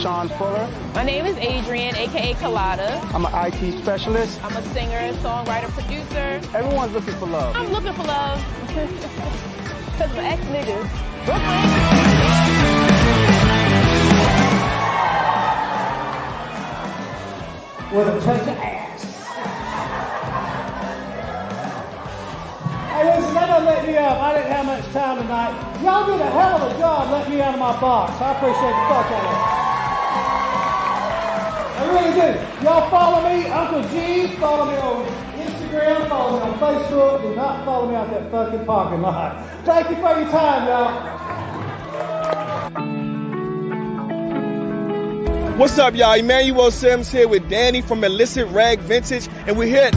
Sean Fuller. My name is Adrian, aka Colada. I'm an IT specialist. I'm a singer, songwriter, producer. Everyone's looking for love. I'm looking for love. Because my ex-niggas. Brooklyn. With a touch of ass. Hey, listen, that doesn't let me up. I didn't have much time tonight. Y'all did a hell of a job letting me out of my box. I appreciate the fuck out of it. I really do. Y'all follow me, Uncle G. Follow me on Instagram. Follow me on Facebook. Do not follow me out that fucking parking lot. Thank you for your time, y'all. What's up, y'all? Emmanuel Sims here with Danny from Illicit Rag Vintage, and we're here.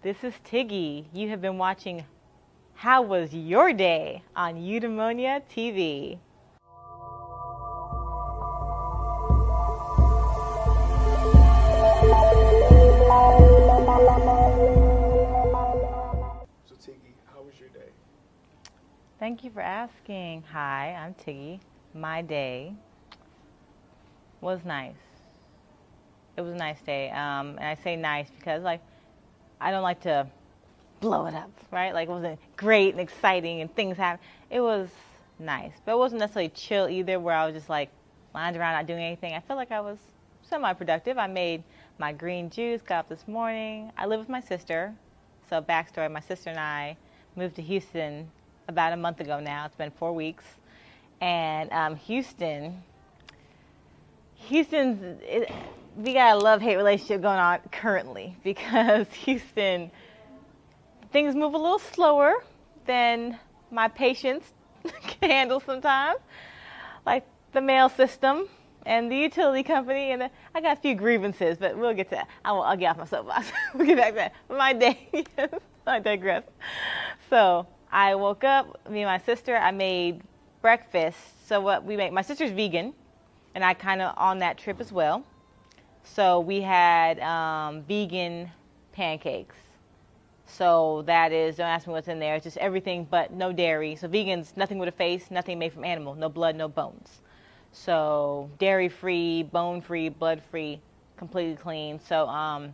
This is Tiggy. You have been watching How Was Your Day on Eudaimonia TV. So Tiggy, how was your day? Thank you for asking. Hi, I'm Tiggy. My day was nice. It was a nice day. And I say nice because I don't like to blow it up, right? Like it wasn't great and exciting and things happened. It was nice, but it wasn't necessarily chill either where I was just like lying around not doing anything. I felt like I was semi-productive. I made my green juice, got up this morning. I live with my sister. So backstory, my sister and I moved to Houston about a month ago now. It's been 4 weeks. And Houston's, we got a love-hate relationship going on currently because Houston, things move a little slower than my patience can handle sometimes, like the mail system and the utility company. And I got a few grievances, but we'll get to that. I'll get off my soapbox. We'll get back to that. My day, yes, I digress. So I woke up, me and my sister, I made breakfast. So what we make, my sister's vegan, and I kind of on that trip as well. So we had vegan pancakes. So that is, don't ask me what's in there, it's just everything but no dairy. So vegans, nothing with a face, nothing made from animal, no blood, no bones. So dairy-free, bone-free, blood-free, completely clean. So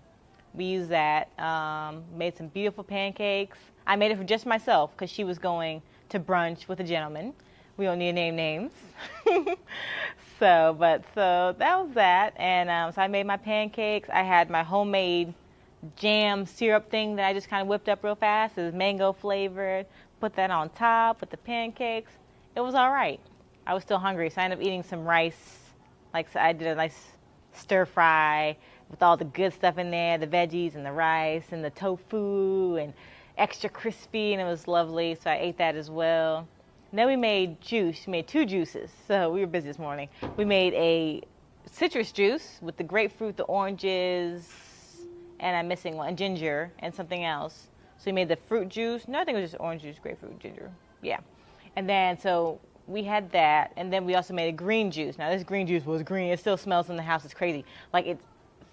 we used that, made some beautiful pancakes. I made it for just myself because she was going to brunch with a gentleman. We don't need to name names. So that was that. And so I made my pancakes. I had my homemade jam syrup thing that I just kind of whipped up real fast. It was mango flavored. Put that on top with the pancakes. It was all right. I was still hungry, so I ended up eating some rice. So I did a nice stir fry with all the good stuff in there, the veggies and the rice and the tofu and extra crispy, and it was lovely. So I ate that as well. And then we made juice. We made 2 juices. So we were busy this morning. We made a citrus juice with the grapefruit, the oranges, and I'm missing one, and ginger, and something else. So we made the fruit juice. No, I think it was just orange juice, grapefruit, ginger. Yeah. And then so we had that, and then we also made a green juice. Now this green juice was green. It still smells in the house. It's crazy. Like it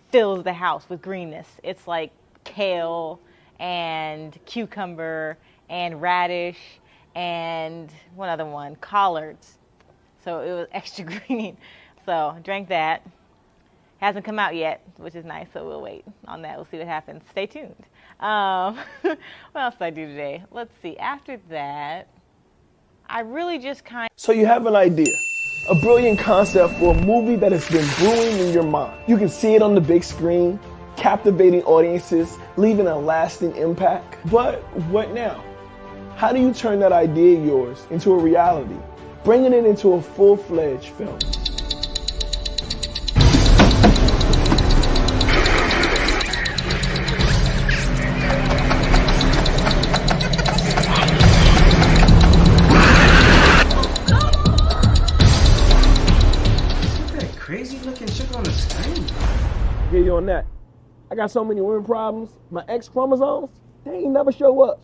fills the house with greenness. It's like kale and cucumber and radish and one other one, collards. So it was extra green. So drank that. Hasn't come out yet, which is nice, so we'll wait on that. We'll see what happens. Stay tuned. What else did I do today? Let's see. After that, I really just So you have an idea, a brilliant concept for a movie that has been brewing in your mind. You can see it on the big screen, captivating audiences, leaving a lasting impact. But what now? How do you turn that idea of yours into a reality, bringing it into a full-fledged film? Crazy looking shit on the screen. Get you on that. I got so many women problems. My X chromosomes, they ain't never show up.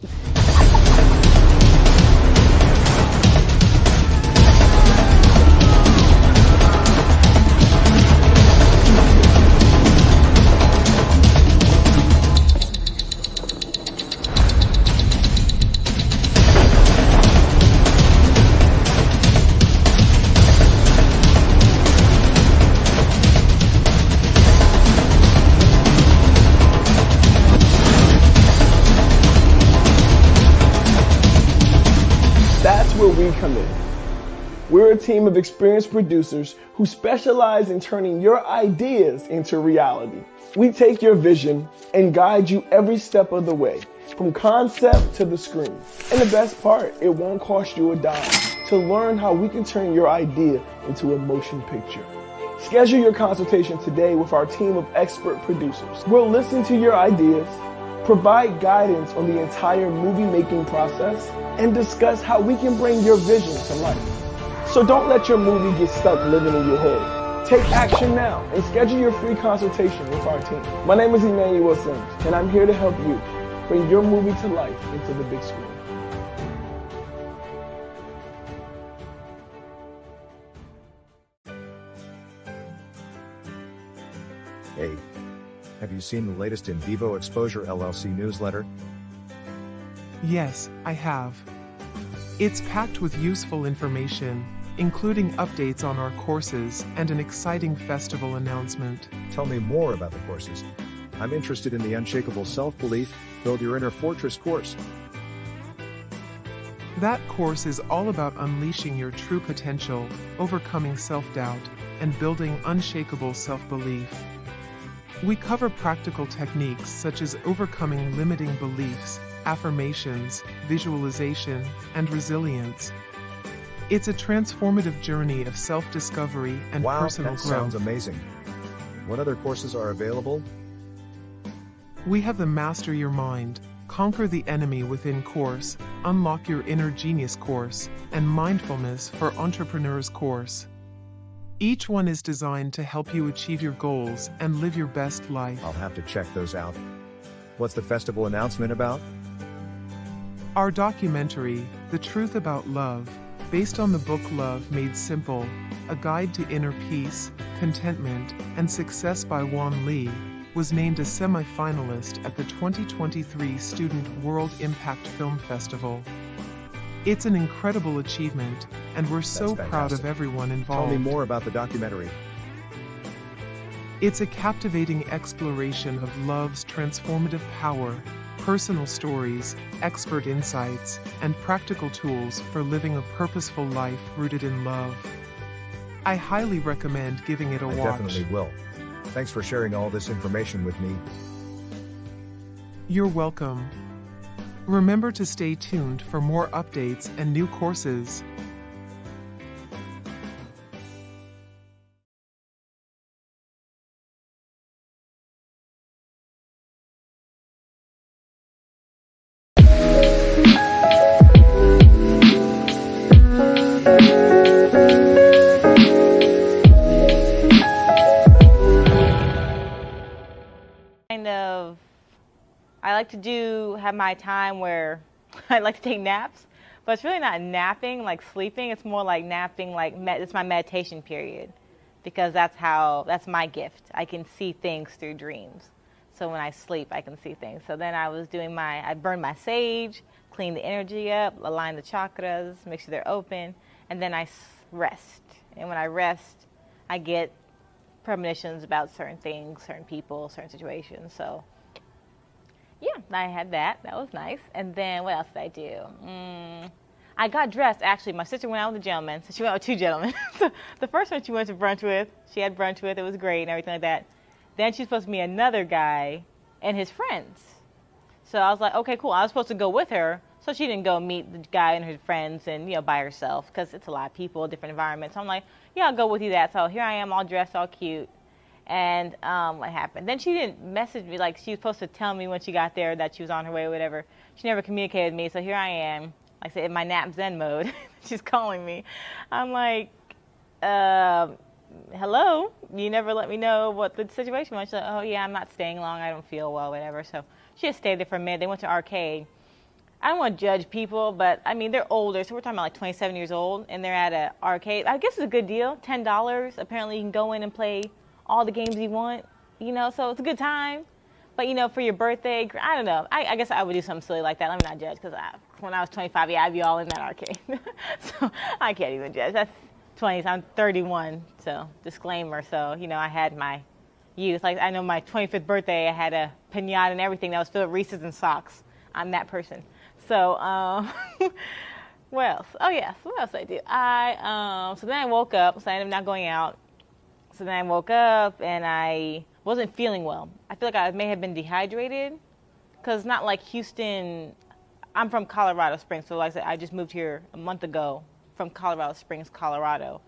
come in. We're a team of experienced producers who specialize in turning your ideas into reality. We take your vision and guide you every step of the way, from concept to the screen. And the best part, it won't cost you a dime to learn how we can turn your idea into a motion picture. Schedule your consultation today with our team of expert producers. We'll listen to your ideas, provide guidance on the entire movie making process, and discuss how we can bring your vision to life. So don't let your movie get stuck living in your head. Take action now and schedule your free consultation with our team. My name is Emmanuel, and I'm here to help you bring your movie to life into the big screen. Hey, have you seen the latest In Vivo Exposure LLC newsletter? Yes, I have. It's packed with useful information, including updates on our courses and an exciting festival announcement. Tell me more about the courses. I'm interested in the Unshakable Self-Belief, Build Your Inner Fortress course. That course is all about unleashing your true potential, overcoming self-doubt, and building unshakable self-belief. We cover practical techniques such as overcoming limiting beliefs, affirmations, visualization, and resilience. It's a transformative journey of self-discovery and personal growth. Wow, that sounds amazing. What other courses are available? We have the Master Your Mind, Conquer the Enemy Within course, Unlock Your Inner Genius course, and Mindfulness for Entrepreneurs course. Each one is designed to help you achieve your goals and live your best life. I'll have to check those out. What's the festival announcement about? Our documentary, The Truth About Love, based on the book Love Made Simple, A Guide to Inner Peace, Contentment, and Success by Juan Lee, was named a semi-finalist at the 2023 Student World Impact Film Festival. It's an incredible achievement, and we're so proud of everyone involved. Tell me more about the documentary. It's a captivating exploration of love's transformative power, personal stories, expert insights, and practical tools for living a purposeful life rooted in love. I highly recommend giving it a watch. I definitely will. Thanks for sharing all this information with me. You're welcome. Remember to stay tuned for more updates and new courses. I like to have my time where I like to take naps, but it's really not napping like sleeping. It's more like napping, like it's my meditation period, because that's my gift. I can see things through dreams. So when I sleep, I can see things. So then I burn my sage, clean the energy up, align the chakras, make sure they're open, and then I rest. And when I rest, I get premonitions about certain things, certain people, certain situations. So yeah, I had that. That was nice. And then what else did I do? I got dressed. Actually, my sister went out with a gentleman. So she went out with two gentlemen. So the first one she went to brunch with, she had brunch with. It was great and everything like that. Then she's supposed to meet another guy and his friends. So I was like, okay, cool. I was supposed to go with her. So she didn't go meet the guy and his friends and, by herself, because it's a lot of people, different environments. So I'm like, yeah, I'll go with you that. So here I am all dressed, all cute. And what happened? Then she didn't message me. Like, she was supposed to tell me when she got there that she was on her way or whatever. She never communicated with me. So here I am, like I said, in my nap zen mode. She's calling me. I'm like, hello? You never let me know what the situation was. She's like, oh, yeah, I'm not staying long. I don't feel well, whatever. So she just stayed there for a minute. They went to arcade. I don't want to judge people, but, I mean, they're older. So we're talking about like 27 years old, and they're at an arcade. I guess it's a good deal, $10. Apparently you can go in and play all the games you want, so it's a good time. But, for your birthday, I don't know. I guess I would do something silly like that. Let me not judge, because when I was 25, yeah, I'd be all in that arcade. So I can't even judge. That's 20s. I'm 31, so disclaimer. So, I had my youth. Like, I know my 25th birthday, I had a piñata and everything that was filled with Reese's and socks. I'm that person. So, What else? Oh yes, what else I do? So then I woke up, so I ended up not going out. So then I woke up and I wasn't feeling well. I feel like I may have been dehydrated, because not like Houston. I'm from Colorado Springs, so like I said, I just moved here a month ago from Colorado Springs, Colorado.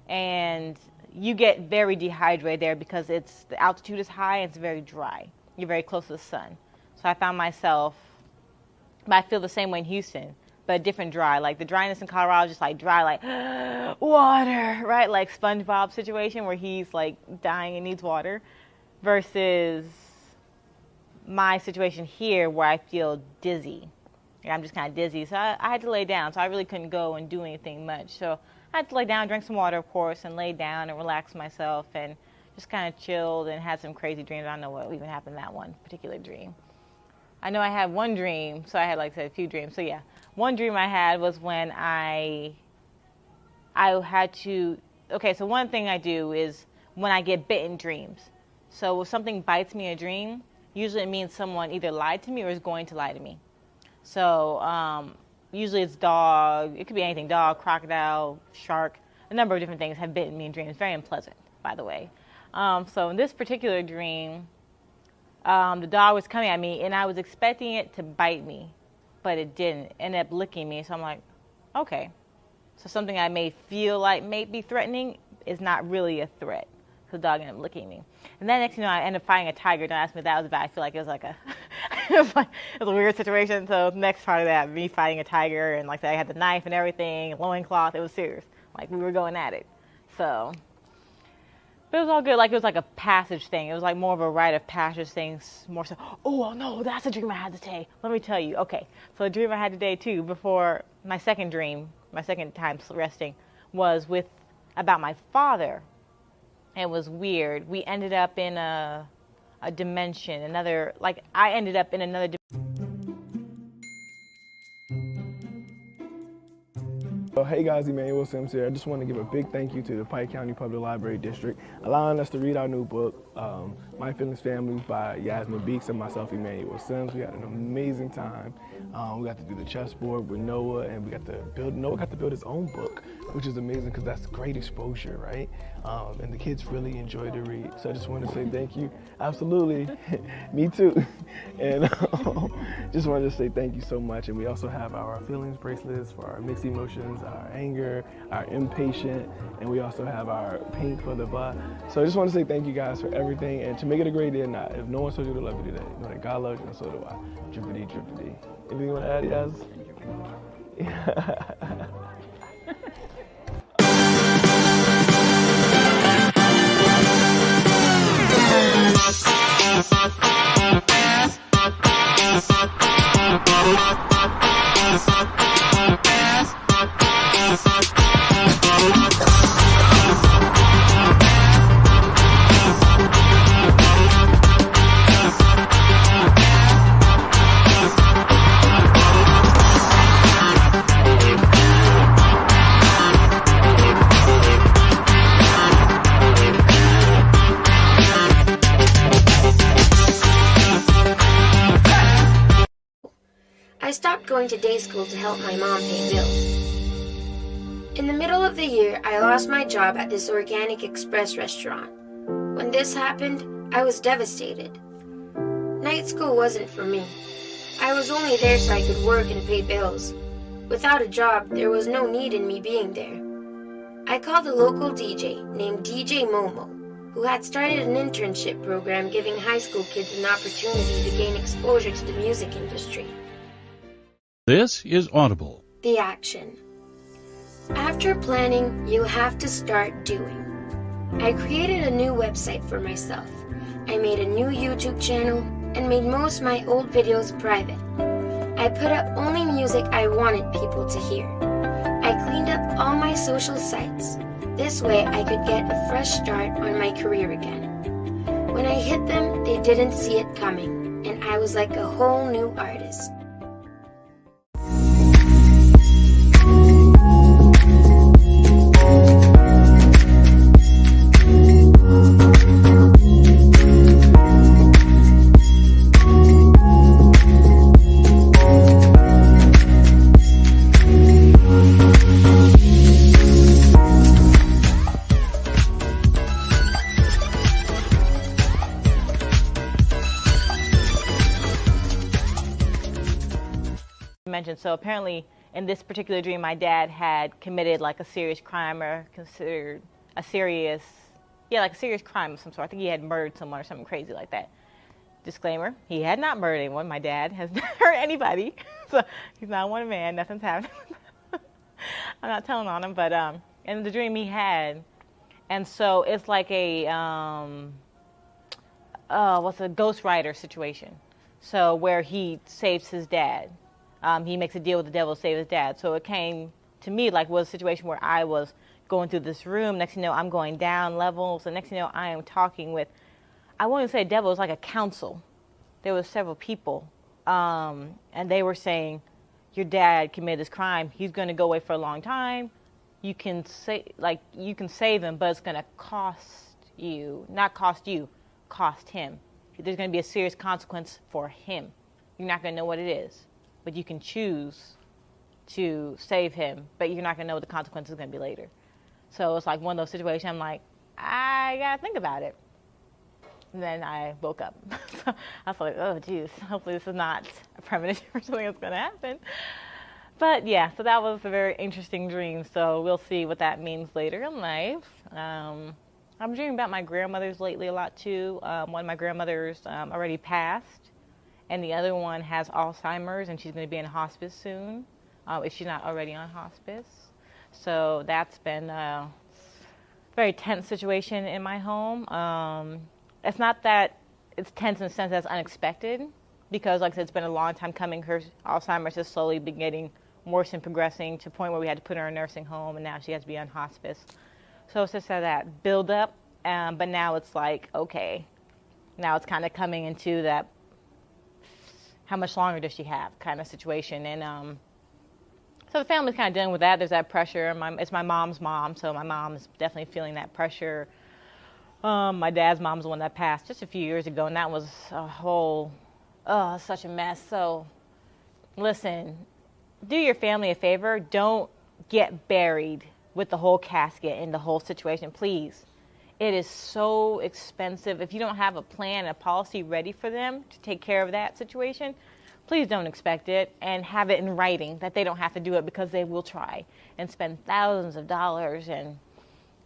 And you get very dehydrated there because the altitude is high and it's very dry. You're very close to the sun. So I found myself, but I feel the same way in Houston, but different dry. Like the dryness in Colorado is just like dry, like water, right? Like SpongeBob situation where he's like dying and needs water, versus my situation here where I feel dizzy. I'm just kind of dizzy. So I had to lay down. So I really couldn't go and do anything much. So I had to lay down, drink some water, of course, and lay down and relax myself and just kind of chilled and had some crazy dreams. I don't know what even happened in that one particular dream. I know I had one dream. So I had, like I said, a few dreams. So yeah, one dream I had was when I had to, okay, so one thing I do is when I get bitten dreams. So if something bites me in a dream, usually it means someone either lied to me or is going to lie to me. So usually it's dog, it could be anything, dog, crocodile, shark, a number of different things have bitten me in dreams. Very unpleasant, by the way. So in this particular dream, the dog was coming at me and I was expecting it to bite me, but it didn't. It ended up licking me. So I'm like, okay. So something I may feel like may be threatening is not really a threat. So the dog ended up licking me. And then next thing you know, I ended up fighting a tiger. Don't ask me if that was bad. I feel like it was like it was a weird situation. So next part of that, me fighting a tiger, and like I had the knife and everything, loincloth, it was serious. Like we were going at it. So, but it was all good. Like it was like a passage thing. It was like more of a rite of passage thing. More so, oh no, that's a dream I had today. Let me tell you. Okay, so the dream I had today too, before my second dream, my second time resting, was about my father. It was weird. We ended up in a dimension, I ended up in another dimension. Well, hey guys, Emmanuel Sims here. I just want to give a big thank you to the Pike County Public Library District allowing us to read our new book, My Feelings Family by Yasmin Beeks and myself, Emmanuel Sims. We had an amazing time. We got to do the chessboard with Noah, and Noah got to build his own book, which is amazing because that's great exposure, right? And the kids really enjoyed the read. So I just want to say thank you. Absolutely. Me too. And just wanted to say thank you so much. And we also have our feelings bracelets for our mixed emotions, our anger, our impatient, and we also have our pink for the blah. So I just want to say thank you guys for everything, and to make it a great day or not, if no one told you to love you today, know that God loves you and so do I. Drippity, drippity. Anything you want to add, Yaz? I stopped going to day school to help my mom pay bills. In the middle of the year, I lost my job at this Organic Express restaurant. When this happened, I was devastated. Night school wasn't for me. I was only there so I could work and pay bills. Without a job, there was no need in me being there. I called a local DJ named DJ Momo, who had started an internship program giving high school kids an opportunity to gain exposure to the music industry. This is Audible. The action. After planning, you have to start doing. I created a new website for myself. I made a new YouTube channel and made most of my old videos private. I put up only music I wanted people to hear. I cleaned up all my social sites. This way I could get a fresh start on my career again. When I hit them, they didn't see it coming, and I was like a whole new artist. dimensions. So apparently in this particular dream, my dad had committed like a serious crime or considered a serious crime of some sort. I think he had murdered someone or something crazy like that. Disclaimer, he had not murdered anyone. My dad has not hurt anybody. So he's not one man. Nothing's happened. I'm not telling on him, but in the dream he had. And so it's like a, what's a ghostwriter situation. So where he saves his dad. He makes a deal with the devil to save his dad. So it came to me like was a situation where I was going through this room. Next thing you know, I'm going down levels. And next thing you know, I am talking with, I won't even say devil, it was like a council. There was several people. And they were saying, your dad committed this crime. He's going to go away for a long time. You can say, like, you can save him, but it's going to cost you, not cost you, cost him. There's going to be a serious consequence for him. You're not going to know what it is, but you can choose to save him, but you're not going to know what the consequence is going to be later. So it's like one of those situations. I'm like, I got to think about it. And then I woke up. So I was like, oh, geez, hopefully this is not a premonition or something that's going to happen. But yeah, so that was a very interesting dream. So we'll see what that means later in life. I'm dreaming about my grandmothers lately a lot too. One of my grandmothers already passed, and the other one has Alzheimer's, and she's going to be in hospice soon, if she's not already on hospice. So that's been a very tense situation in my home. It's not that it's tense in the sense that it's unexpected, because like I said, it's been a long time coming. Her Alzheimer's has slowly been getting worse and progressing to a point where we had to put her in a nursing home, and now she has to be on hospice. So it's just that build up, but now it's like, okay, now it's kind of coming into that how much longer does she have kind of situation. And so the family's kind of dealing with that. There's that pressure. It's my mom's mom, so my mom is definitely feeling that pressure. My dad's mom's the one that passed just a few years ago, and that was a whole, such a mess. So listen, do your family a favor. Don't get buried with the whole casket and the whole situation, please. It is so expensive. If you don't have a plan, a policy ready for them to take care of that situation, please don't expect it, and have it in writing that they don't have to do it, because they will try and spend thousands of dollars and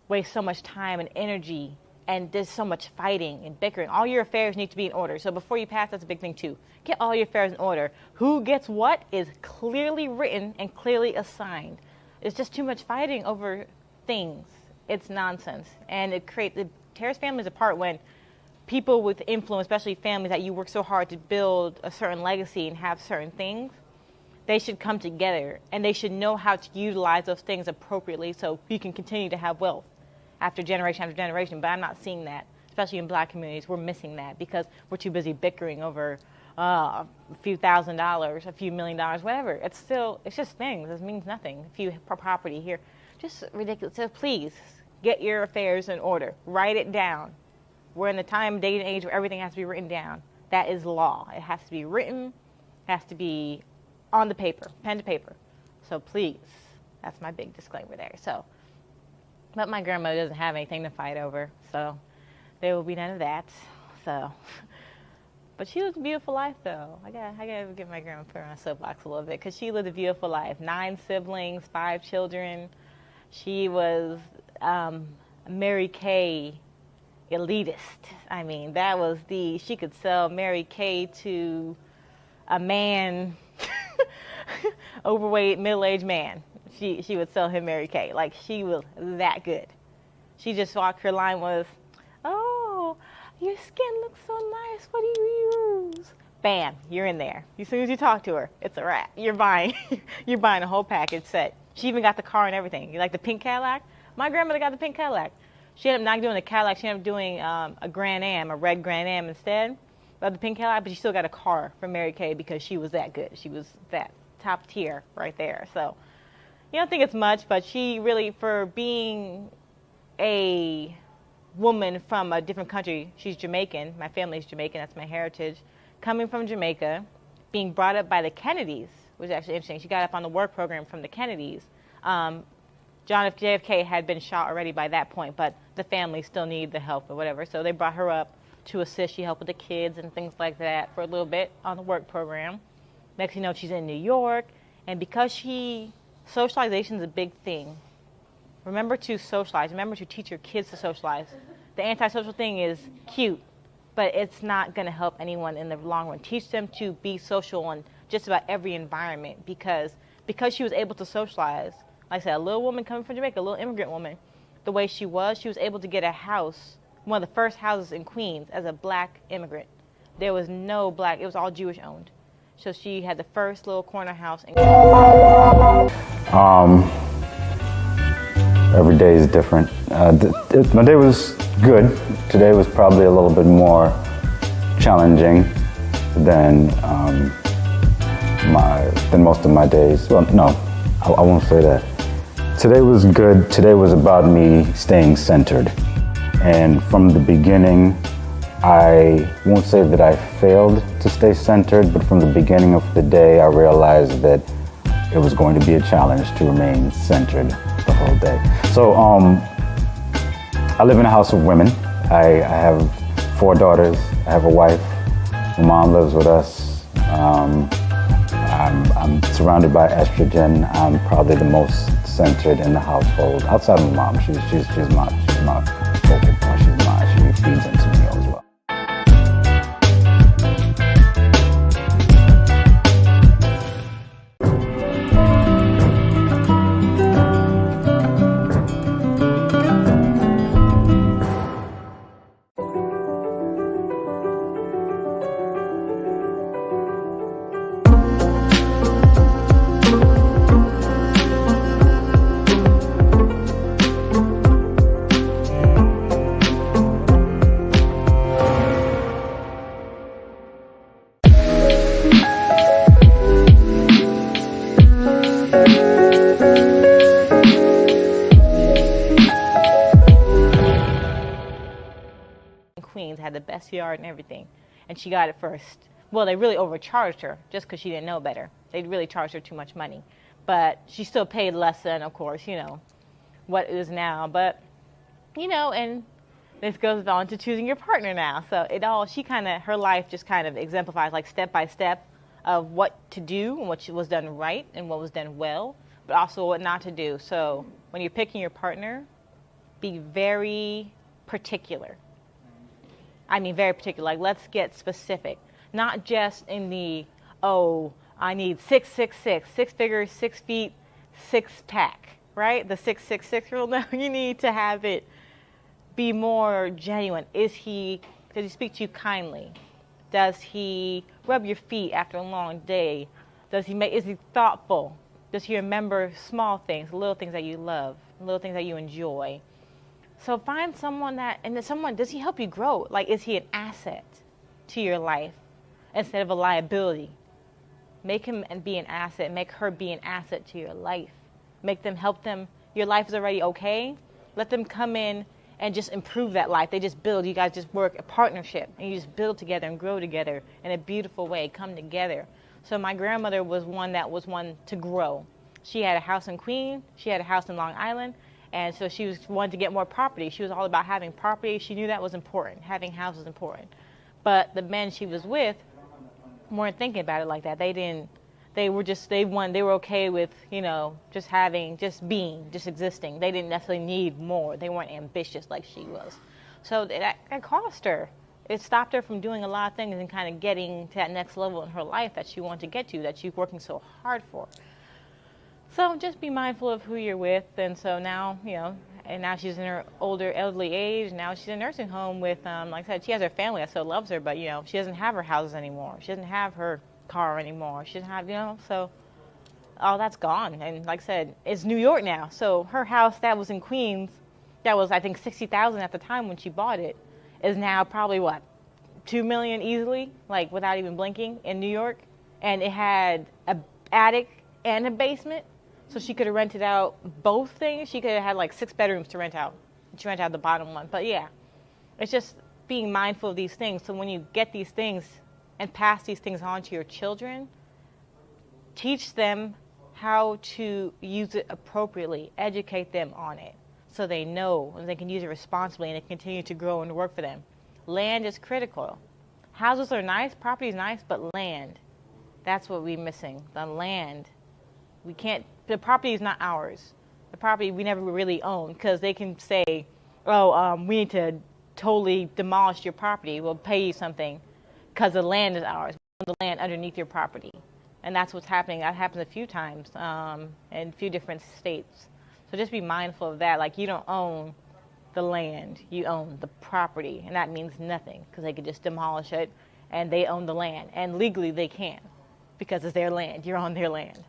waste so much time and energy. And there's so much fighting and bickering. All your affairs need to be in order. So before you pass, that's a big thing too. Get all your affairs in order. Who gets what is clearly written and clearly assigned. It's just too much fighting over things. It's nonsense. And it tears families apart when people with influence, especially families that you work so hard to build a certain legacy and have certain things, they should come together. And they should know how to utilize those things appropriately so you can continue to have wealth after generation, but I'm not seeing that, especially in black communities. We're missing that because we're too busy bickering over a few $1,000s, a few $1 million, whatever. It's just things. It means nothing. A few property here, just ridiculous. So please get your affairs in order. Write it down. We're in the time, day, and age where everything has to be written down. That is law. It has to be written, has to be on the paper, pen to paper. So please, that's my big disclaimer there. So. But my grandmother doesn't have anything to fight over, so there will be none of that. So, but she lived a beautiful life, though. I gotta get my grandma put her on a soapbox a little bit, because she lived a beautiful life. 9 siblings, 5 children. She was Mary Kay elitist. I mean, that was she could sell Mary Kay to a man, overweight, middle-aged man. She would sell him Mary Kay. Like, she was that good. She just walked, her line was, oh, your skin looks so nice. What do you use? Bam, you're in there. As soon as you talk to her, it's a wrap. You're buying a whole package set. She even got the car and everything. You like the pink Cadillac? My grandmother got the pink Cadillac. She ended up not doing the Cadillac. She ended up doing a Grand Am, a red Grand Am instead of the pink Cadillac, but she still got a car from Mary Kay because she was that good. She was that top tier right there. So, you don't think it's much, but she really, for being a woman from a different country, she's Jamaican. My family's Jamaican. That's my heritage. Coming from Jamaica, being brought up by the Kennedys was actually interesting. She got up on the work program from the Kennedys. JFK had been shot already by that point, but the family still needed the help or whatever. So they brought her up to assist. She helped with the kids and things like that for a little bit on the work program. Next thing you know, she's in New York. And because socialization is a big thing. Remember to socialize. Remember to teach your kids to socialize. The antisocial thing is cute, but it's not going to help anyone in the long run. Teach them to be social in just about every environment because she was able to socialize. Like I said, a little woman coming from Jamaica, a little immigrant woman, the way she was able to get a house, one of the first houses in Queens as a black immigrant. There was no black, it was all Jewish owned. So she had the first little corner house in Every day is different. My day was good. Today was probably a little bit more challenging than most of my days. Well, no, I won't say that. Today was good. Today was about me staying centered. And from the beginning, I won't say that I failed to stay centered, but from the beginning of the day, I realized that it was going to be a challenge to remain centered the whole day. So I live in a house of women. I have 4 daughters. I have a wife. My mom lives with us. I'm surrounded by estrogen. I'm probably the most centered in the household. Outside of my mom, she's my focal point. She feeds into me as well. Queens, had the best yard and everything, and she got it first. Well, they really overcharged her just because she didn't know better. They really charged her too much money, but she still paid less than, of course, what it is now. But and this goes on to choosing your partner now. So her life just kind of exemplifies like step by step of what to do and what was done right and what was done well, but also what not to do. So when you're picking your partner, be very particular. I mean, very particular. Like, let's get specific. Not just in the, I need 6'6", 6 figures, 6 feet, 6 pack, right? The 666 rule. No, you need to have it be more genuine. Does he speak to you kindly? Does he rub your feet after a long day? Is he thoughtful? Does he remember small things, little things that you love, little things that you enjoy? So find someone does he help you grow? Like, is he an asset to your life instead of a liability? Make him be an asset. Make her be an asset to your life. Help them. Your life is already okay. Let them come in and just improve that life. They just build. You guys just work a partnership, and you just build together and grow together in a beautiful way. Come together. So my grandmother was one to grow. She had a house in Queens. She had a house in Long Island. And so she wanted to get more property. She was all about having property. She knew that was important. Having houses was important. But the men she was with weren't thinking about it like that. They were okay with, just existing. They didn't necessarily need more. They weren't ambitious like she was. So that cost her. It stopped her from doing a lot of things and kind of getting to that next level in her life that she wanted to get to, that she's working so hard for. So just be mindful of who you're with. And so now, and now she's in her elderly age. Now she's in a nursing home with, like I said, she has her family that still loves her, but, she doesn't have her houses anymore. She doesn't have her car anymore. She doesn't have, so all that's gone. And like I said, it's New York now. So her house that was in Queens, that was, I think, $60,000 at the time when she bought it, is now probably, $2 million easily, like without even blinking, in New York. And it had an attic and a basement. So she could have rented out both things. She could have had like 6 bedrooms to rent out. She rented out the bottom one. But yeah, it's just being mindful of these things. So when you get these things and pass these things on to your children, teach them how to use it appropriately. Educate them on it so they know and they can use it responsibly and it continue to grow and work for them. Land is critical. Houses are nice, property is nice, but land, that's what we're missing. The land We can't, the property is not ours. The property we never really own, because they can say, oh, we need to totally demolish your property. We'll pay you something because the land is ours. We own the land underneath your property. And that's what's happening. That happens a few times in a few different states. So just be mindful of that. Like, you don't own the land. You own the property. And that means nothing, because they could just demolish it and they own the land. And legally they can, because it's their land. You're on their land.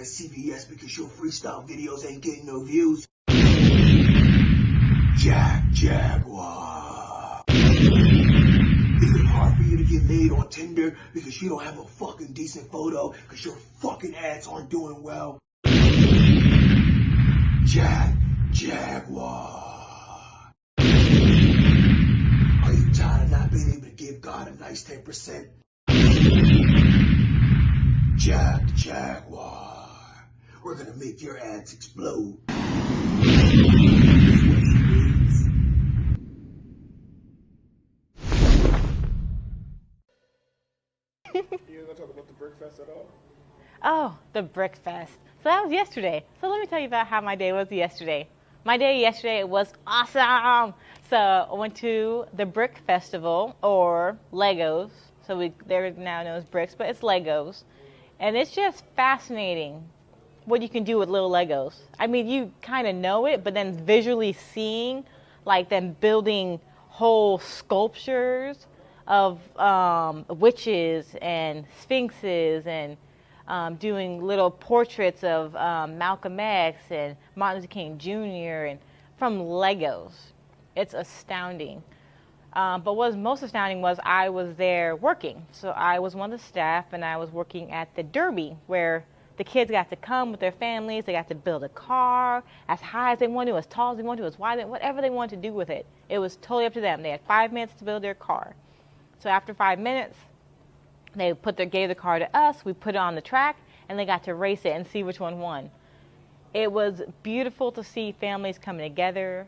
CVS because your freestyle videos ain't getting no views? Jaguar. Is it hard for you to get laid on Tinder because you don't have a fucking decent photo because your fucking ads aren't doing well? Jaguar. Are you tired of not being able to give God a nice 10%? Jaguar. We're gonna make your ads explode. You gonna talk about the Brick Fest at all? Oh, the Brick Fest. So that was yesterday. So let me tell you about how my day was yesterday. My day yesterday was awesome. So I went to the Brick Festival, or Legos. So they're now known as bricks, but it's Legos. And it's just fascinating what you can do with little Legos. I mean, you kind of know it, but then visually seeing, like, them building whole sculptures of witches and sphinxes, and doing little portraits of Malcolm X and Martin Luther King Jr. and from Legos. It's astounding. But what was most astounding was I was there working. So I was one of the staff, and I was working at the Derby, where the kids got to come with their families. They got to build a car as high as they wanted to, as tall as they wanted to, as wide, whatever they wanted to do with it. It was totally up to them. They had 5 minutes to build their car. So after 5 minutes, they gave the car to us. We put it on the track, and they got to race it and see which one won. It was beautiful to see families coming together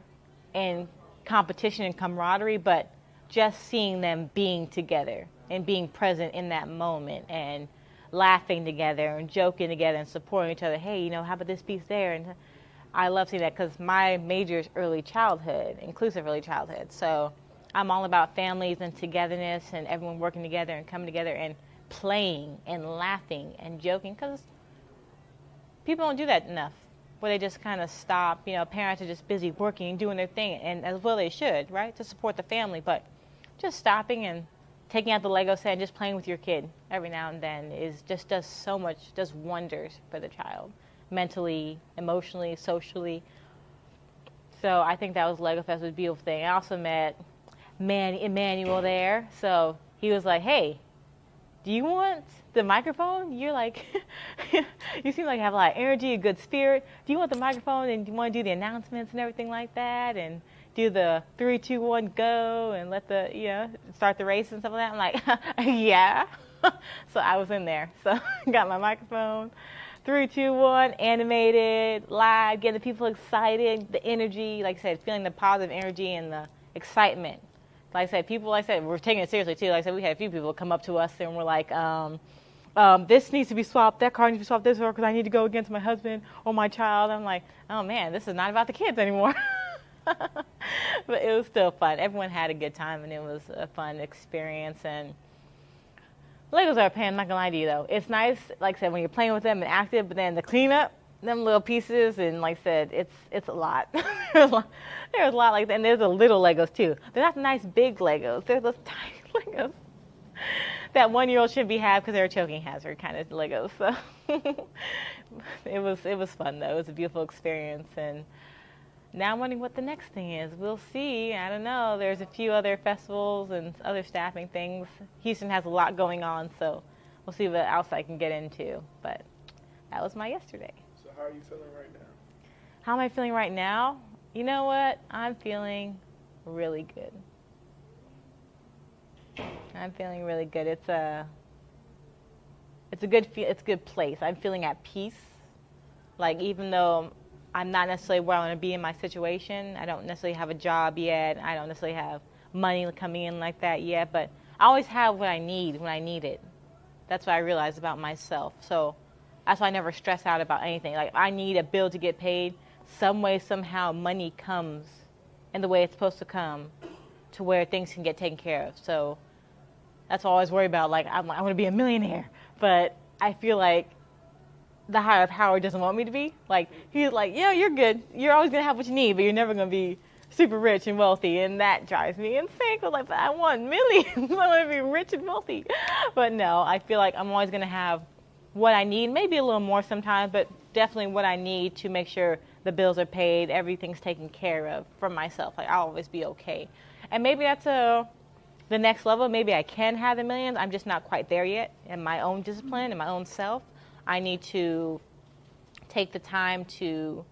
in competition and camaraderie, but just seeing them being together and being present in that moment and laughing together and joking together and supporting each other. Hey, how about this piece there? And I love seeing that because my major is early childhood, inclusive early childhood. So I'm all about families and togetherness and everyone working together and coming together and playing and laughing and joking, because people don't do that enough, where they just kind of stop. Parents are just busy working and doing their thing, and as well they should, right, to support the family. But just stopping and taking out the Lego set and just playing with your kid every now and then does so much, does wonders for the child, mentally, emotionally, socially. So I think that was Lego Fest, was a beautiful thing. I also met Emmanuel there. So he was like, hey, do you want the microphone? You're like, you seem like you have a lot of energy, a good spirit. Do you want the microphone, and do you want to do the announcements and everything like that? And do the 3, 2, 1, go, and let start the race and stuff like that. I'm like, yeah. So I was in there. So got my microphone, 3, 2, 1, animated, live, getting the people excited, the energy, like I said, feeling the positive energy and the excitement Like I said, we're taking it seriously too. Like I said, we had a few people come up to us and were like, this needs to be swapped, that car needs to be swapped this way because I need to go against my husband or my child. I'm like, oh man, this is not about the kids anymore. But it was still fun. Everyone had a good time, and it was a fun experience. And Legos are a pain, I'm not gonna lie to you though. It's nice, like I said, when you're playing with them and active, but then the cleanup, them little pieces, and like I said, it's a lot. There's a lot like that, and there's the little Legos too. They're not the nice big Legos. They're those tiny Legos that 1-year-old shouldn't be had because they're a choking hazard kind of Legos. So it was fun though. It was a beautiful experience, and now I'm wondering what the next thing is. We'll see. I don't know. There's a few other festivals and other staffing things. Houston has a lot going on, so we'll see what else I can get into. But that was my yesterday. So how are you feeling right now? How am I feeling right now? You know what? I'm feeling really good. I'm feeling really good. It's a good place. I'm feeling at peace. Like, even though I'm not necessarily where I want to be in my situation, I don't necessarily have a job yet, I don't necessarily have money coming in like that yet, but I always have what I need when I need it. That's what I realized about myself. So that's why I never stress out about anything. Like, I need a bill to get paid, some way, somehow, money comes in the way it's supposed to come to where things can get taken care of. So that's what I always worry about. Like, I want to be a millionaire, but I feel like the higher power doesn't want me to be. Like, he's like, yeah, you're good. You're always going to have what you need, but you're never going to be super rich and wealthy, and that drives me insane. Cause like, but I want millions. I want to be rich and wealthy. But no, I feel like I'm always going to have what I need, maybe a little more sometimes, but definitely what I need to make sure the bills are paid, everything's taken care of for myself. Like, I'll always be okay. And maybe that's the next level. Maybe I can have the millions. I'm just not quite there yet in my own discipline, in my own self. I need to take the time to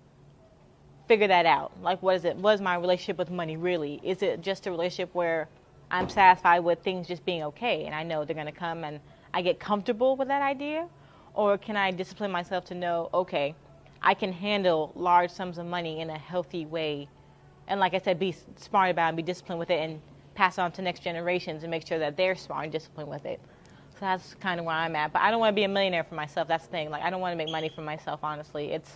figure that out. Like, what is it? What is my relationship with money really? Is it just a relationship where I'm satisfied with things just being okay and I know they're going to come and I get comfortable with that idea? Or can I discipline myself to know, okay, I can handle large sums of money in a healthy way? And like I said, be smart about it and be disciplined with it and pass it on to next generations and make sure that they're smart and disciplined with it. So that's kind of where I'm at. But I don't want to be a millionaire for myself. That's the thing. Like, I don't want to make money for myself, honestly. It's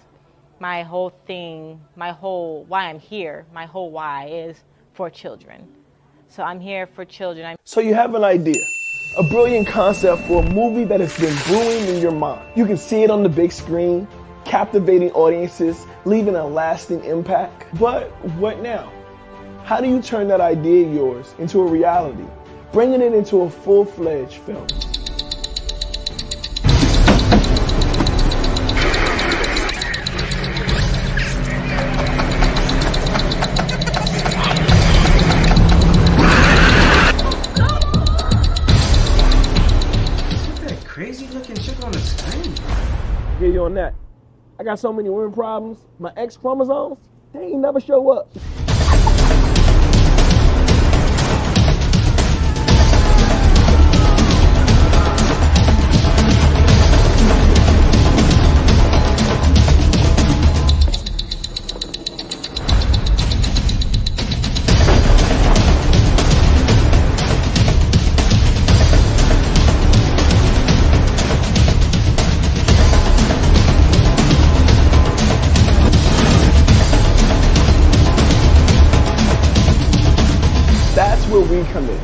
my whole thing, why I'm here, my whole why is for children. So I'm here for children. So you have an idea, a brilliant concept for a movie that has been brewing in your mind. You can see it on the big screen, captivating audiences, leaving a lasting impact. But what now? How do you turn that idea of yours into a reality, bringing it into a full-fledged film? Crazy looking shit on the screen. Get you on that. I got so many women problems. My X chromosomes, they ain't never show up. Where we come in.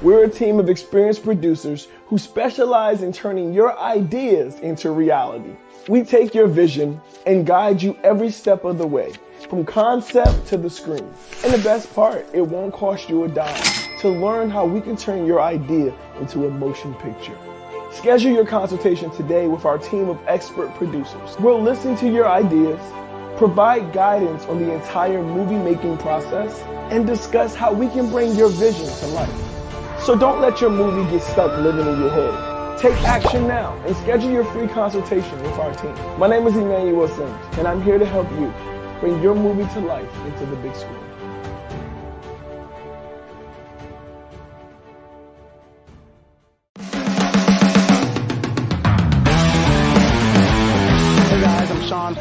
We're a team of experienced producers who specialize in turning your ideas into reality. We take your vision and guide you every step of the way, from concept to the screen. And the best part, it won't cost you a dime to learn how we can turn your idea into a motion picture. Schedule your consultation today with our team of expert producers. We'll listen to your ideas, provide guidance on the entire movie-making process, and discuss how we can bring your vision to life. So don't let your movie get stuck living in your head. Take action now and schedule your free consultation with our team. My name is Emmanuel, and I'm here to help you bring your movie to life into the big screen.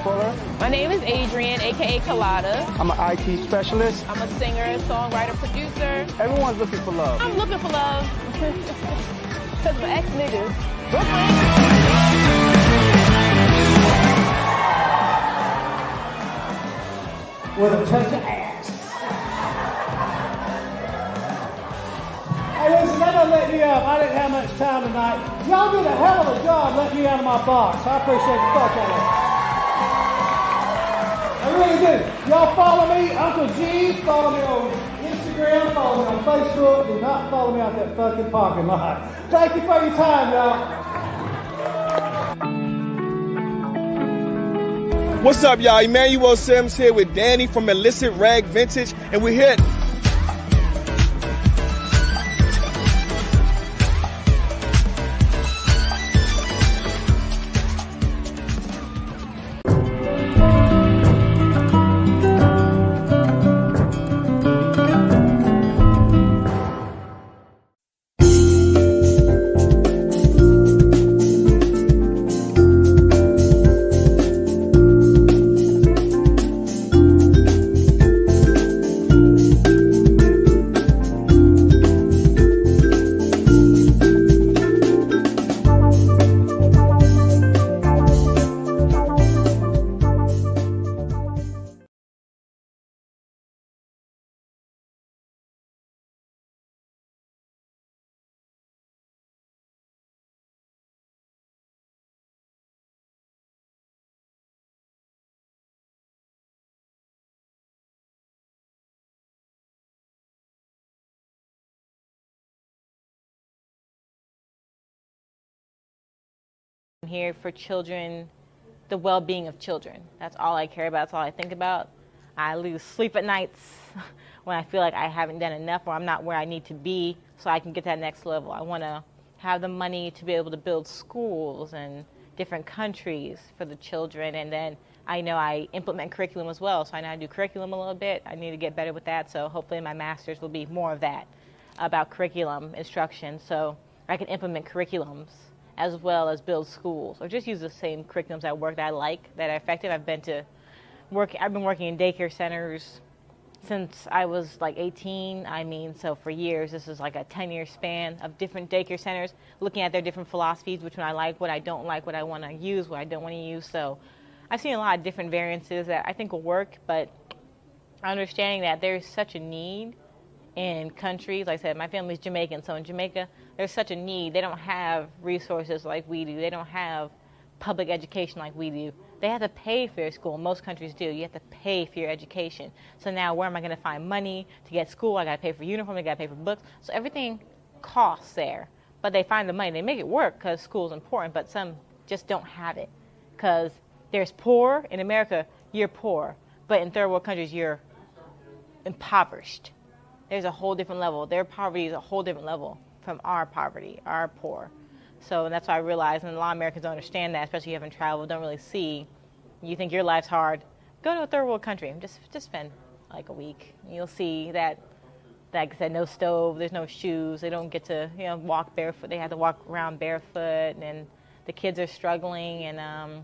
Fuller. My name is Adrian, aka colada. I'm an IT specialist. I'm a singer, songwriter, producer. Everyone's looking for love. I'm looking for love. Because my ex-niggas. With a touch of ass. Hey, listen, that don't let me up. I didn't have much time tonight. Y'all did a hell of a job letting me out of my box. I appreciate the fuck out of it. I really do. Y'all follow me, Uncle G. Follow me on Instagram. Follow me on Facebook. Do not follow me out that fucking parking lot. Thank you for your time, y'all. What's up, y'all? Emmanuel Sims here with Danny from Illicit Rag Vintage, and we're here. I'm here for children, the well-being of children. That's all I care about. That's all I think about. I lose sleep at nights when I feel like I haven't done enough or I'm not where I need to be so I can get to that next level. I want to have the money to be able to build schools in different countries for the children, and then I know I implement curriculum as well, so I know how to do curriculum a little bit. I need to get better with that, so hopefully my master's will be more of that, about curriculum instruction, so I can implement curriculums as well as build schools, or just use the same curriculums at work that I like, that are effective. I've been working in daycare centers since I was like 18. So for years. This is like a 10-year span of different daycare centers, looking at their different philosophies, which one I like, what I don't like, what I want to use, what I don't want to use. So I've seen a lot of different variances that I think will work, but understanding that there's such a need in countries. Like I said, my family's Jamaican, so in Jamaica, there's such a need. They don't have resources like we do. They don't have public education like we do. They have to pay for their school. Most countries do. You have to pay for your education. So now where am I going to find money to get school? I got to pay for uniform. I got to pay for books. So everything costs there. But they find the money. They make it work because school's important, but some just don't have it. Because there's poor. In America, you're poor. But in third world countries, you're impoverished. There's a whole different level. Their poverty is a whole different level from our poverty, our poor. So that's why I realize, and a lot of Americans don't understand that, especially if you haven't traveled, don't really see. You think your life's hard, go to a third world country. Just spend like a week. You'll see that, like I said, no stove, there's no shoes. They don't get to walk barefoot. They have to walk around barefoot, and the kids are struggling, and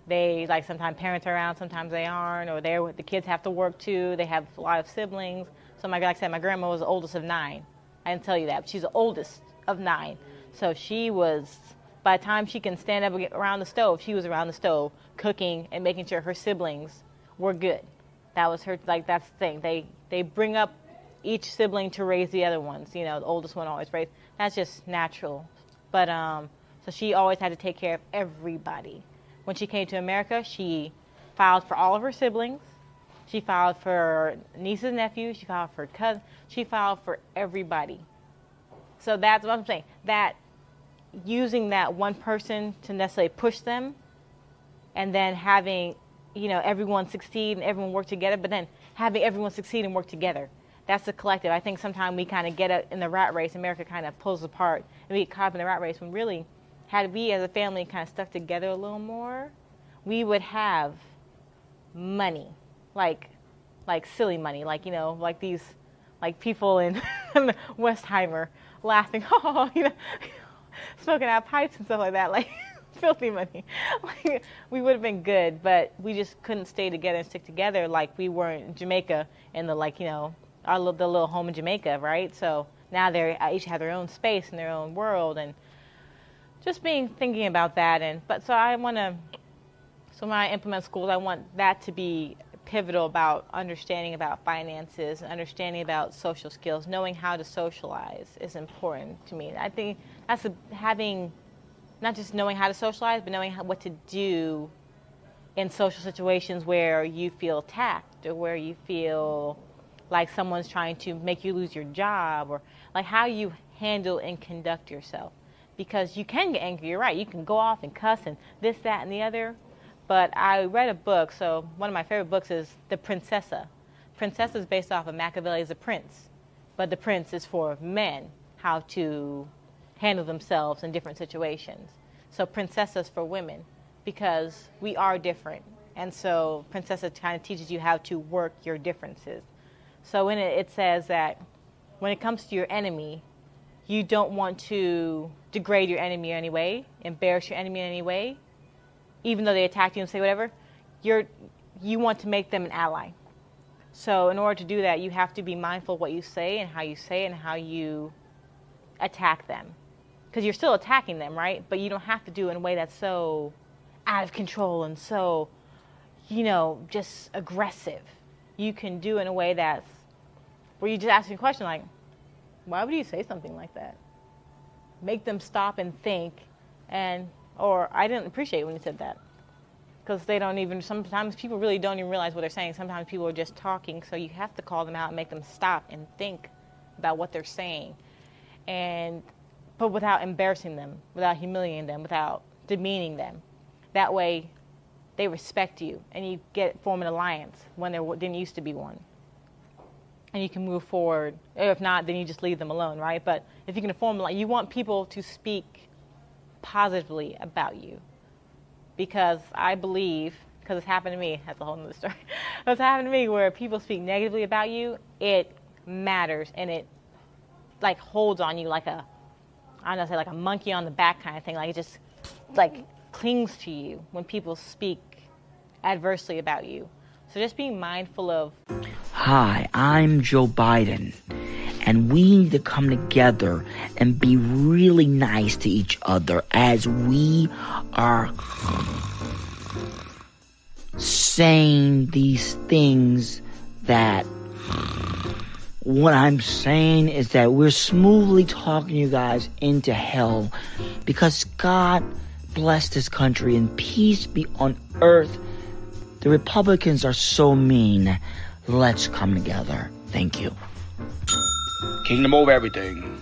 they, like, sometimes parents are around, sometimes they aren't, or the kids have to work too. They have a lot of siblings. So like I said, my grandma was the oldest of 9. I didn't tell you that, but she's the oldest of 9. So she was, by the time she can stand up and get around the stove, she was around the stove cooking and making sure her siblings were good. That was her, like, that's the thing. They bring up each sibling to raise the other ones. The oldest one always raised. That's just natural. But so she always had to take care of everybody. When she came to America, she filed for all of her siblings. She filed for nieces and nephews. She filed for cousins. She filed for everybody. So that's what I'm saying. That using that one person to necessarily push them, and then having, everyone succeed and everyone work together, but then having everyone succeed and work together. That's the collective. I think sometimes we kind of get in the rat race. America kind of pulls apart, and we get caught up in the rat race when really, had we as a family kind of stuck together a little more, we would have money. Like silly money, like these, like people in Westheimer laughing, smoking out pipes and stuff like that. Like, filthy money. Like, we would have been good, but we just couldn't stay together and stick together like we were in Jamaica and the little home in Jamaica, right? So now they each have their own space and their own world, and just thinking about that. So when I implement schools, I want that to be pivotal about understanding about finances and understanding about social skills. Knowing how to socialize is important to me. I think that's having not just knowing how to socialize, but knowing what to do in social situations where you feel attacked or where you feel like someone's trying to make you lose your job, or like how you handle and conduct yourself. Because you can get angry, you're right. You can go off and cuss and this, that, and the other. But I read a book, so one of my favorite books is The Princessa. Princessa is based off of Machiavelli's The Prince. But The Prince is for men, how to handle themselves in different situations. So Princessa is for women, because we are different. And so Princessa kind of teaches you how to work your differences. So in it says that when it comes to your enemy, you don't want to degrade your enemy in any way, embarrass your enemy in any way, even though they attack you and say whatever. You want to make them an ally. So in order to do that, you have to be mindful of what you say and how you say it and how you attack them. Because you're still attacking them, right? But you don't have to do it in a way that's so out of control and so, just aggressive. You can do it in a way where you just ask a question like, why would you say something like that? Make them stop and think, or I didn't appreciate when you said that. Because sometimes people really don't even realize what they're saying. Sometimes people are just talking, so you have to call them out and make them stop and think about what they're saying. But without embarrassing them, without humiliating them, without demeaning them. That way, they respect you, and you form an alliance when there didn't used to be one. And you can move forward. If not, then you just leave them alone, right? But if you can form, you want people to speak positively about you. Because I believe, because it's happened to me, that's a whole other story. It's happened to me where people speak negatively about you, it matters, and it holds on you like a monkey on the back kind of thing. Like it just clings to you when people speak adversely about you. So just being mindful of... Hi, I'm Joe Biden, and we need to come together and be really nice to each other as we are saying these things that... What I'm saying is that we're smoothly talking you guys into hell because God bless this country and peace be on earth. The Republicans are so mean. Let's come together. Thank you. Kingdom over everything.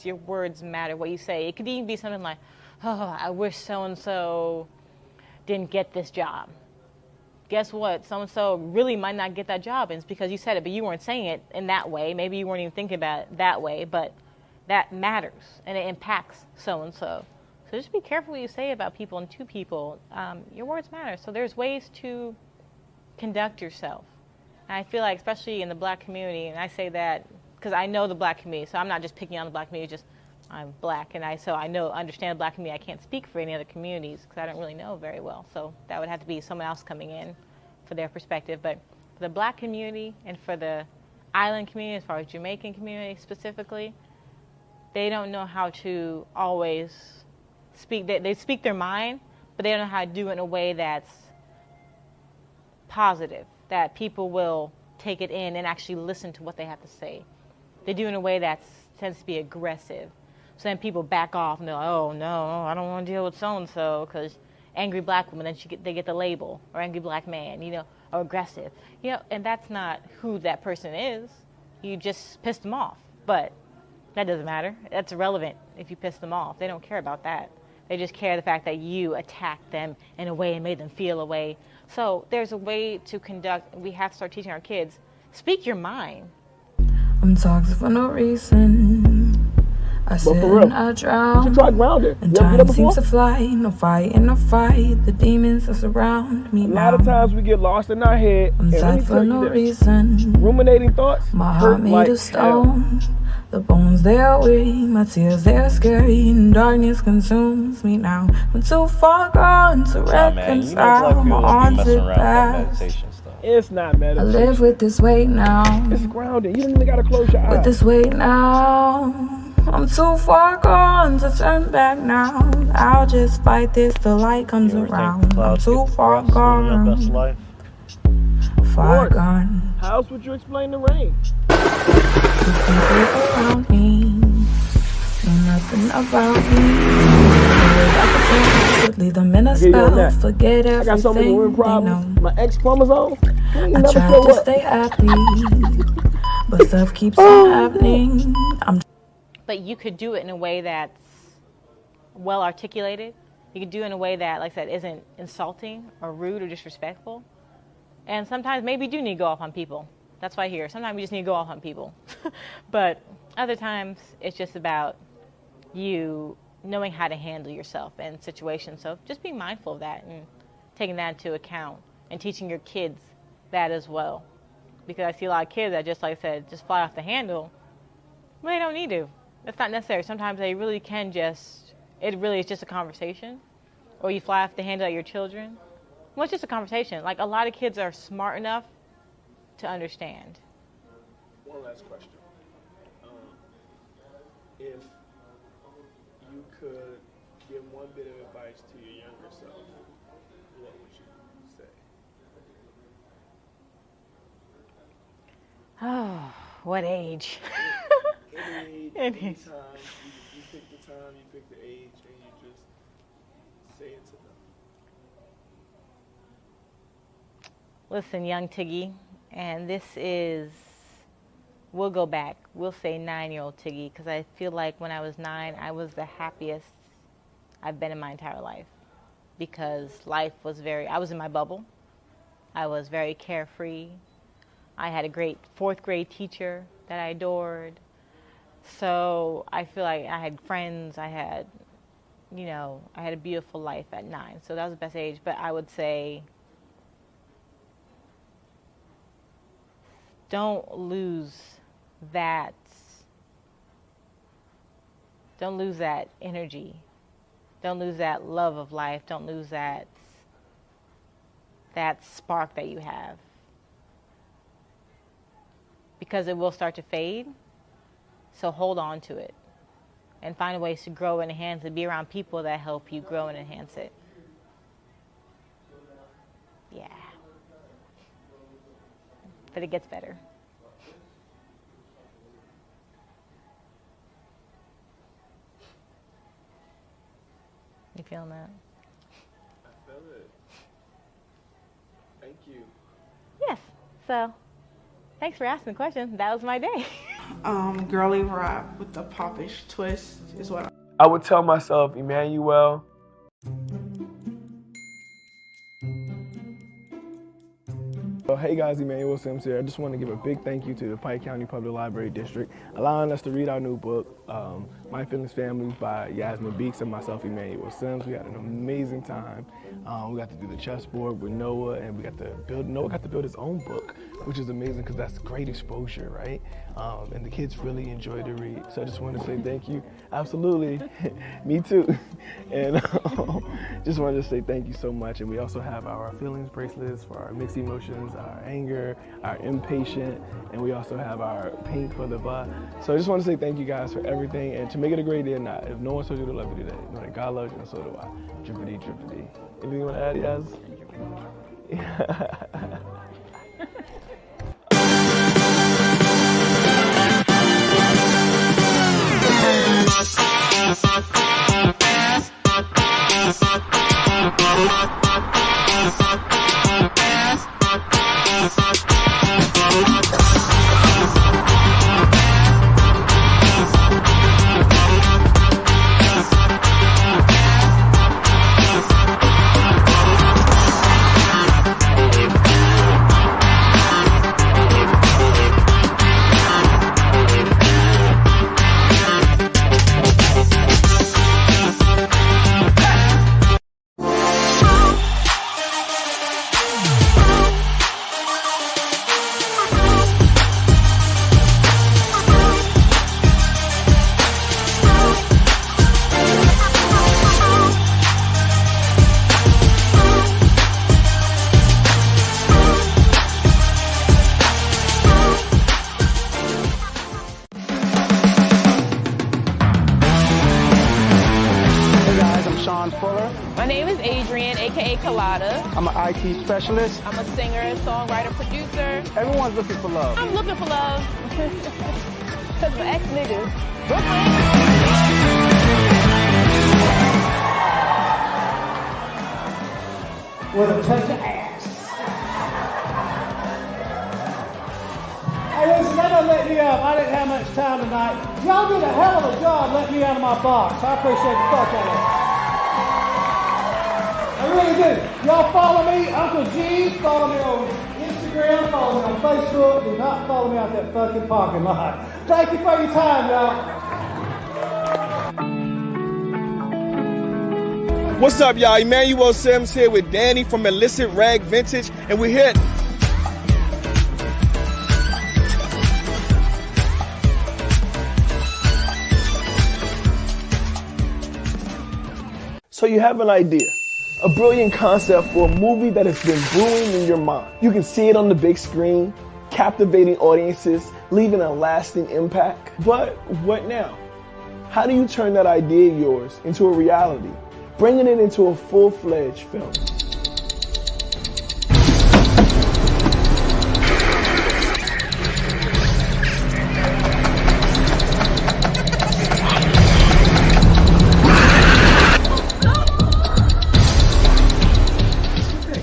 Your words matter, what you say. It could even be something like, oh, I wish so-and-so didn't get this job. Guess what? So-and-so really might not get that job, and it's because you said it, but you weren't saying it in that way. Maybe you weren't even thinking about it that way, but that matters, and it impacts so-and-so. So just be careful what you say about people and to people. Your words matter. So there's ways to conduct yourself. And I feel like, especially in the black community, and I say that because I know the black community, so I'm not just picking on the black community, just I'm black, and understand the black community. I can't speak for any other communities because I don't really know very well. So that would have to be someone else coming in for their perspective. But the black community and for the island community, as far as Jamaican community specifically, they don't know how to always speak. They speak their mind, but they don't know how to do it in a way that's positive, that people will take it in and actually listen to what they have to say. They do it in a way that tends to be aggressive. So then people back off and they're like, oh no, I don't want to deal with so-and-so because angry black woman, then they get the label, or angry black man, or aggressive. And that's not who that person is. You just pissed them off. But that doesn't matter. That's irrelevant if you piss them off. They don't care about that. They just care the fact that you attacked them in a way and made them feel a way. So there's a way to conduct, we have to start teaching our kids, speak your mind. I'm toxic for no reason. I sit and I drown. You try grounded. And time seems to fly. No fight in a fight. The demons that surround me now. A lot of times we get lost in our head. I'm toxic for no reason. Ruminating thoughts. My heart made of stone. The bones they are weak. My tears they are scary. And darkness consumes me now. I'm too far gone to reconcile my haunted past. It's not meditation. I live with this weight now. It's grounded. You don't even gotta close your eyes. With this weight now. I'm too far gone to turn back now. I'll just fight this till light comes around. I'm too far gone. Far gone. How else would you explain the rain? The people around me know nothing about me. Leave them in a spell. Forget everything. I got so many women problems. My X chromosome. I try to stay happy, but stuff keeps on happening. But you could do it in a way that's well articulated. You could do it in a way that, like I said, isn't insulting or rude or disrespectful. And sometimes maybe you do need to go off on people. That's why here. Sometimes you just need to go off on people. But other times it's just about you knowing how to handle yourself in situations. So just be mindful of that and taking that into account and teaching your kids that as well. Because I see a lot of kids that just, like I said, just fly off the handle. Well, they don't need to. That's not necessary. Sometimes they really can just, it really is just a conversation. Or you fly off the handle at your children. Well, it's just a conversation. Like, a lot of kids are smart enough to understand. One last question. If you could give one bit of advice to your younger self, what would you say? Oh, what age? Any time, you pick the time, you pick the age, and you just say it to them. Listen, young Tiggy, and this is, we'll go back. We'll say 9-year-old Tiggy, because I feel like when I was 9, I was the happiest I've been in my entire life. Because life was I was in my bubble. I was very carefree. I had a great 4th grade teacher that I adored. So I feel like I had friends, I had a beautiful life at 9. So that was the best age. But I would say, don't lose that energy. Don't lose that love of life. Don't lose that spark that you have. Because it will start to fade. So hold on to it and find ways to grow and enhance it. Be around people that help you grow and enhance it. Yeah. But it gets better. You feeling that? I feel it. Thank you. Yes. So, thanks for asking the question. That was my day. Girly rap with the popish twist is what I would tell myself, Emmanuel, hey guys, Emmanuel Sims here. I just want to give a big thank you to the Pike County Public Library District allowing us to read our new book, My Feelings Family by Yasmin Beeks and myself, Emmanuel Sims. We had an amazing time. We got to do the chessboard with Noah, and Noah got to build his own book which is amazing because that's great exposure, right? And the kids really enjoy to read. So I just want to say thank you. Absolutely. Me too. And just wanted to say thank you so much. And we also have our feelings bracelets for our mixed emotions, our anger, our impatient, and we also have our pink for the butt. So I just want to say thank you guys for everything. And to make it a great day or not, if no one told you to love you today, know that God loves you and so do I. Drippity, drippity. Anything you want to add, Yaz? My name is Adrian, aka Colada. I'm an IT specialist. I'm a singer, songwriter, producer. Everyone's looking for love. I'm looking for love. Cause my ex niggas. With a touch of ass. Hey, listen, that doesn't let me up. I didn't have much time tonight. Y'all did a hell of a job letting me out of my box. I appreciate the fuck out of it. I really do. Y'all follow me, Uncle G. Follow me on Instagram. Follow me on Facebook. Do not follow me out that fucking parking lot. Thank you for your time, y'all. What's up, y'all? Emmanuel Sims here with Danny from Illicit Rag Vintage, and we're here. So you have an idea, a brilliant concept for a movie that has been brewing in your mind. You can see it on the big screen, captivating audiences, leaving a lasting impact. But what now? How do you turn that idea of yours into a reality, bringing it into a full-fledged film?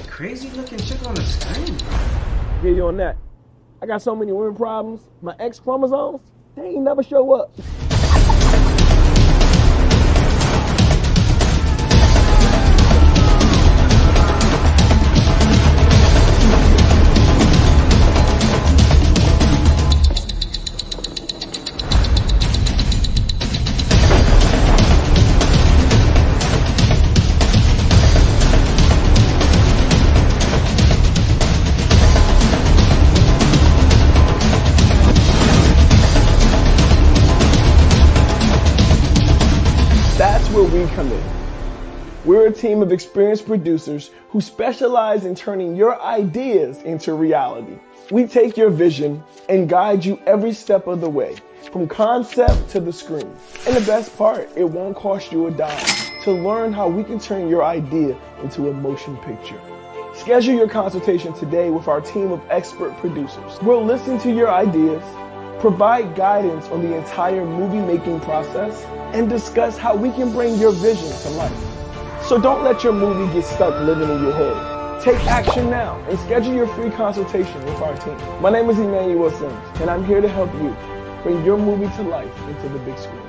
Crazy looking chick on the screen. Get you on that. I got so many women problems. My X chromosomes, they ain't never show up. That's where we come in. We're a team of experienced producers who specialize in turning your ideas into reality. We take your vision and guide you every step of the way, from concept to the screen. And the best part, it won't cost you a dime to learn how we can turn your idea into a motion picture. Schedule your consultation today with our team of expert producers. We'll listen to your ideas, provide guidance on the entire movie-making process, and discuss how we can bring your vision to life. So don't let your movie get stuck living in your head. Take action now and schedule your free consultation with our team. My name is Emmanuel Sims, and I'm here to help you bring your movie to life into the big screen.